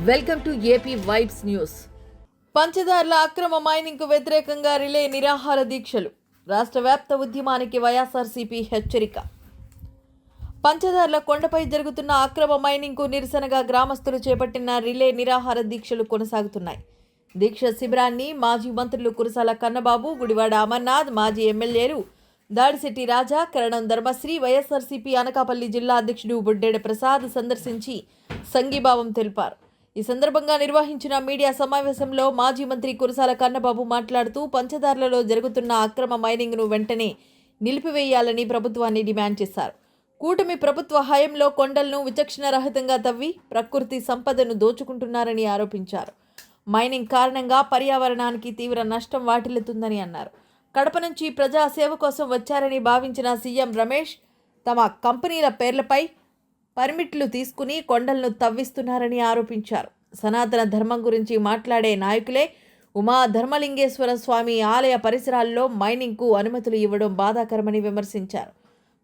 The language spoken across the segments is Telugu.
Welcome to AP vibes news. Panchadarla అక్రమ మైనింగ్కు వ్యతిరేకంగా రిలే నిరాహార దీక్షలు. రాష్ట్ర వ్యాప్త ఉద్యమానికి వైఎస్ఆర్సీపీ హెచ్చరిక. పంచదార్ల కొండపై జరుగుతున్న అక్రమ మైనింగ్కు నిరసనగా గ్రామస్తులు చేపట్టిన రిలే నిరాహార దీక్షలు కొనసాగుతున్నాయి. దీక్ష శిబిరాన్ని మాజీ మంత్రులు కురసాల కన్నబాబు, గుడివాడ అమర్నాథ్, మాజీ ఎమ్మెల్యేలు దాడిశెట్టి రాజా, కరణం ధర్మశ్రీ, వైఎస్ఆర్సీపీ అనకాపల్లి జిల్లా అధ్యక్షుడు బుడ్డెడ ప్రసాద్ సందర్శించి సంఘీభావం తెలిపారు. ఈ సందర్భంగా నిర్వహించిన మీడియా సమావేశంలో మాజీ మంత్రి కురసాల కన్నబాబు మాట్లాడుతూ పంచదార్లలో జరుగుతున్న అక్రమ మైనింగ్ను వెంటనే నిలిపివేయాలని ప్రభుత్వాన్ని డిమాండ్ చేశారు. కూటమి ప్రభుత్వ హయాంలో కొండలను విచక్షణరహితంగా తవ్వి ప్రకృతి సంపదను దోచుకుంటున్నారని ఆరోపించారు. మైనింగ్ కారణంగా పర్యావరణానికి తీవ్ర నష్టం వాటిల్లుతుందని అన్నారు. కడప నుంచి ప్రజాసేవ కోసం వచ్చారని భావించిన సీఎం రమేష్ తమ కంపెనీల పేర్లపై పర్మిట్లు తీసుకుని కొండలను తవ్విస్తున్నారని ఆరోపించారు. సనాతన ధర్మం గురించి మాట్లాడే నాయకులే ఉమా ధర్మలింగేశ్వర స్వామి ఆలయ పరిసరాల్లో మైనింగ్కు అనుమతులు ఇవ్వడం బాధాకరమని విమర్శించారు.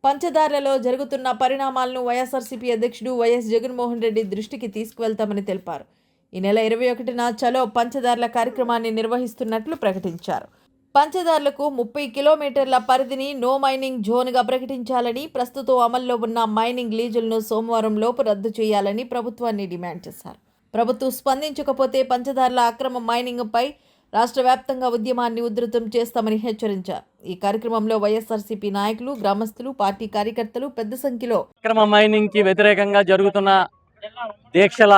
పంచదార్లలో జరుగుతున్న పరిణామాలను వైఎస్ఆర్సీపీ అధ్యక్షుడు వైఎస్ జగన్మోహన్ రెడ్డి దృష్టికి తీసుకువెళ్తామని తెలిపారు. ఈ నెల 21న చలో పంచదార్ల కార్యక్రమాన్ని నిర్వహిస్తున్నట్లు ప్రకటించారు. పంచదార్లకు 30 కిలోమీటర్ల పరిధిని నో మైనింగ్ జోన్గా ప్రకటించాలని, ప్రస్తుతం అమల్లో ఉన్న మైనింగ్ లీజులను సోమవారం లోపు రద్దు చేయాలని ప్రభుత్వాన్ని డిమాండ్ చేశారు. ప్రభుత్వం స్పందించకపోతే పంచదార్ల అక్రమ మైనింగ్పై రాష్ట్ర వ్యాప్తంగా ఉద్యమాన్ని ఉధృతం చేస్తామని హెచ్చరించారు. ఈ కార్యక్రమంలో వైఎస్ఆర్సీపీ నాయకులు, గ్రామస్తులు, పార్టీ కార్యకర్తలు పెద్ద సంఖ్యలో అక్రమ మైనింగ్ కి వ్యతిరేకంగా జరుగుతున్న దీక్షల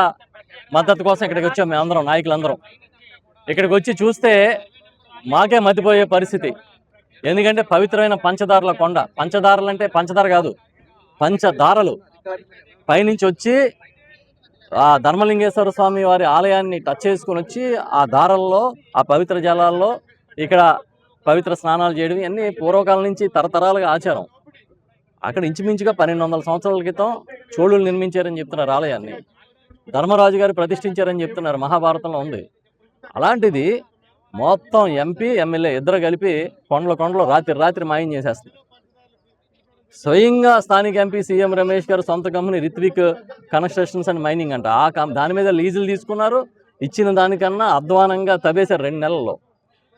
మద్దతు కోసం ఇక్కడికి వచ్చాం. మేమందరం నాయకులందరం ఇక్కడికి వచ్చి చూస్తే మాకే మతిపోయే పరిస్థితి. ఎందుకంటే పవిత్రమైన పంచదారల కొండ, పంచదారలు అంటే పంచదార కాదు, పంచదారలు పైనుంచి వచ్చి ఆ ధర్మలింగేశ్వర స్వామి వారి ఆలయాన్ని టచ్ చేసుకుని వచ్చి ఆ దారల్లో, ఆ పవిత్ర జలాల్లో ఇక్కడ పవిత్ర స్నానాలు చేయడం అన్నీ పూర్వకాలం నుంచి తరతరాలుగా ఆచారం. అక్కడ ఇంచుమించుగా 1200 సంవత్సరాల క్రితం చోళులు నిర్మించారని చెప్తున్నారు. ఆలయాన్ని ధర్మరాజు గారు ప్రతిష్ఠించారని చెప్తున్నారు, మహాభారతంలో ఉంది. అలాంటిది మొత్తం ఎంపీ ఎమ్మెల్యే ఇద్దరు కలిపి కొండలు రాత్రి మాయం చేసేస్తుంది. స్వయంగా స్థానిక ఎంపీ సీఎం రమేష్ గారు సొంత company Ritvik constructions and mining అంట, దాని మీద లీజులు తీసుకున్నారు. ఇచ్చిన దానికన్నా అధ్వానంగా తవ్వేశారు 2 నెలల్లో.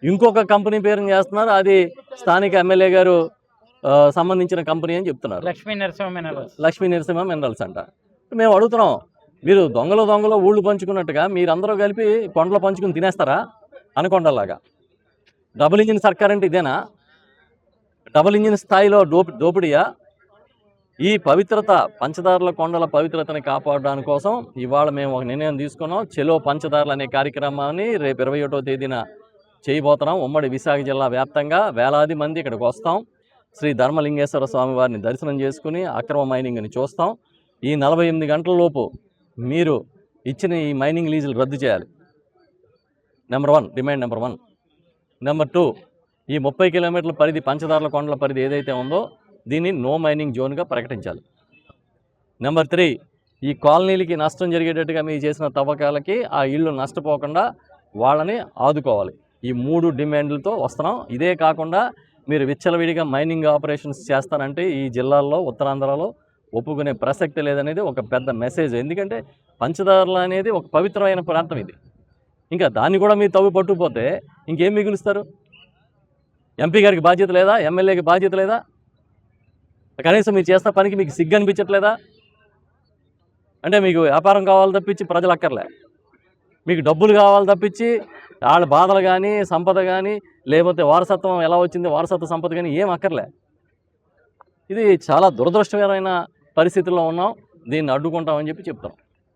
ఇంకొక కంపెనీ పేరుని చేస్తున్నారు, అది స్థానిక ఎమ్మెల్యే గారు సంబంధించిన కంపెనీ అని చెప్తున్నారు, లక్ష్మీ నరసింహ మినరల్స్ అంట. మేము అడుగుతున్నాం, మీరు దొంగలు ఊళ్ళు పంచుకున్నట్టుగా మీరందరూ కలిపి కొండలు పంచుకుని తినేస్తారా? అనకొండలాగా డబుల్ ఇంజిన్ సర్కార్ అంటే ఇదేనా? డబుల్ ఇంజిన్ స్థాయిలో దోపిడియా? ఈ పవిత్రత, పంచదారుల కొండల పవిత్రతని కాపాడడానికి కోసం ఇవాళ మేము ఒక నిర్ణయం తీసుకున్నాం. చెలో పంచదారులు అనే కార్యక్రమాన్ని రేపు 21వ తేదీన చేయబోతున్నాం. ఉమ్మడి విశాఖ జిల్లా వ్యాప్తంగా వేలాది మంది ఇక్కడికి వస్తాం. శ్రీ ధర్మలింగేశ్వర స్వామి వారిని దర్శనం చేసుకుని అక్రమ మైనింగ్ని చూస్తాం. ఈ 48 గంటల లోపు మీరు ఇచ్చిన ఈ మైనింగ్ లీజులు రద్దు చేయాలి. Number 1, demand number 1. నెంబర్ 2, ఈ 30 కిలోమీటర్ల పరిధి, పంచదార్ల కొండల పరిధి ఏదైతే ఉందో దీన్ని నో మైనింగ్ జోన్గా ప్రకటించాలి. నెంబర్ 3, ఈ కాలనీలకి నష్టం జరిగేటట్టుగా మీరు చేసిన తవ్వకాలకి ఆ ఇళ్ళు నష్టపోకుండా వాళ్ళని ఆదుకోవాలి. ఈ 3 డిమాండ్లతో వస్తున్నాం. ఇదే కాకుండా మీరు విచ్చలవిడిగా మైనింగ్ ఆపరేషన్స్ చేస్తానంటే ఈ జిల్లాల్లో, ఉత్తరాంధ్రలో ఒప్పుకునే ప్రసక్తి లేదనేది ఒక పెద్ద మెసేజ్. ఎందుకంటే పంచదారులు అనేది ఒక పవిత్రమైన ప్రాంతం ఇది. ఇంకా దాన్ని కూడా మీరు తవ్వి పట్టుకుపోతే ఇంకేం మిగులుస్తారు? ఎంపీ గారికి బాధ్యత లేదా? ఎమ్మెల్యేకి బాధ్యత లేదా? కనీసం మీరు చేస్తున్న పనికి మీకు సిగ్గు అనిపించట్లేదా? అంటే మీకు వ్యాపారం కావాలి తప్పించి ప్రజలు అక్కర్లే, మీకు డబ్బులు కావాలి తప్పించి వాళ్ళ బాధలు కానీ, సంపద కానీ, లేకపోతే వారసత్వం ఎలా వచ్చింది, వారసత్వ సంపద కానీ ఏం అక్కర్లే. ఇది చాలా దురదృష్టకరమైన పరిస్థితుల్లో ఉన్నాం. దీన్ని అడ్డుకుంటామని చెప్పి చెప్తాం.